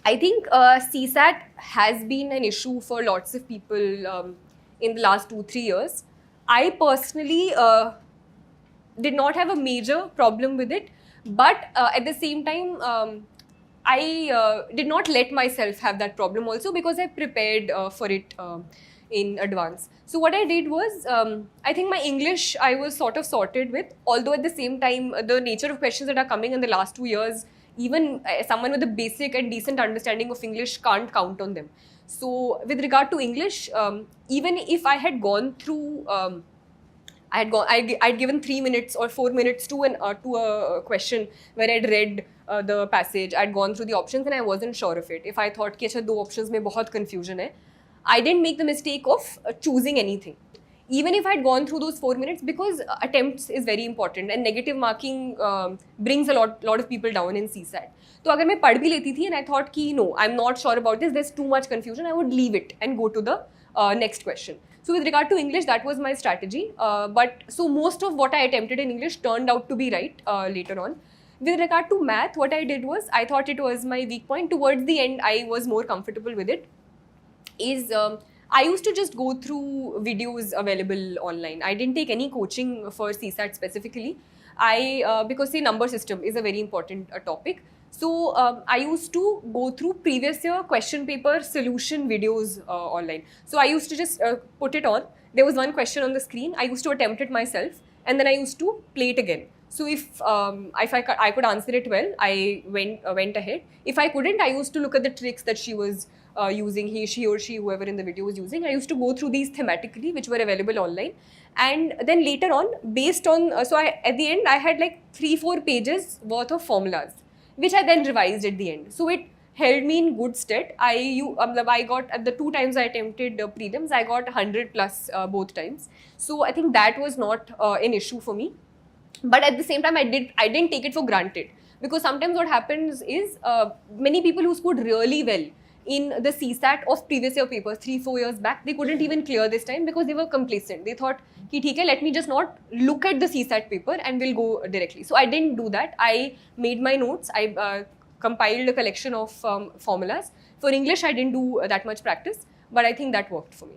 I think CSAT has been an issue for lots of people in the last 2-3 years. I personally did not have a major problem with it, but at the same time, I did not let myself have that problem also, because I prepared for it in advance. So what I did was, I think my English I was sort of sorted with, although at the same time, the nature of questions that are coming in the last 2 years, even someone with a basic and decent understanding of English can't count on them. So with regard to English, even if I had gone through I'd given 3 minutes or 4 minutes to a question where I'd read the passage, I'd gone through the options, and I wasn't sure of it. If I thought कि अच्छा 2 options में बहुत confusion है, I didn't make the mistake of choosing anything. Even if I'd gone through those 4 minutes, because attempts is very important and negative marking brings a lot of people down in CSAT. तो अगर मैं पढ़ भी लेती थी and I thought कि no, I'm not sure about this, there's too much confusion, I would leave it and go to the next question. So with regard to English, that was my strategy. But so most of what I attempted in English turned out to be right later on. With regard to math, what I did was, I thought it was my weak point. Towards the end, I was more comfortable with it. I used to just go through videos available online. I didn't take any coaching for CSAT specifically. Because the number system is a very important topic. So I used to go through previous year question paper solution videos online. So I used to just put it on. There was one question on the screen. I used to attempt it myself, and then I used to play it again. So if I could answer it well, I went ahead. If I couldn't, I used to look at the tricks that she was using, she or she, whoever in the video was using. I used to go through these thematically, which were available online. And then later on, based on, at the end, I had like 3-4 pages worth of formulas, which I then revised at the end. So it held me in good stead. I got, at the 2 times I attempted prelims, I got 100 plus both times. So I think that was not an issue for me. But at the same time, I didn't take it for granted, because sometimes what happens is many people who scored really well in the CSAT of previous year papers 3-4 years back, they couldn't even clear this time because they were complacent. They thought, ki theek hai, let me just not look at the CSAT paper and we'll go directly. So I didn't do that. I made my notes. I compiled a collection of formulas. For English, I didn't do that much practice, but I think that worked for me.